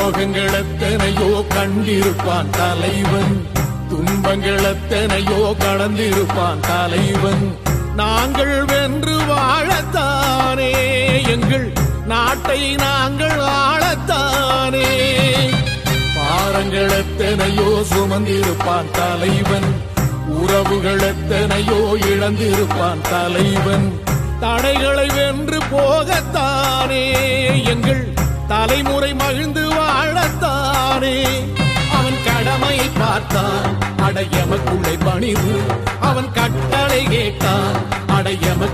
துரோகங்கள் எத்தனையோ கண்டிருப்பான் தலைவன், துன்பங்கள் எத்தனையோ கடந்திருப்பான் தலைவன். நாங்கள் வென்று வாழத்தானே, எங்கள் நாட்டை நாங்கள் ஆளத்தானே. பாரங்கள் எத்தனையோ சுமந்திருப்பான் தலைவன், உறவுகள் எத்தனையோ இழந்திருப்பான் தலைவன். தடைகளை வென்று போகத்தானே, எங்கள் தலைமுறை மகிழ்ந்து வாழத்தானே. அவன் கடமையை பார்த்தான், அடையமக்குள்ளே பணிவு, அவன் கட்டளை கேட்டான், அடையம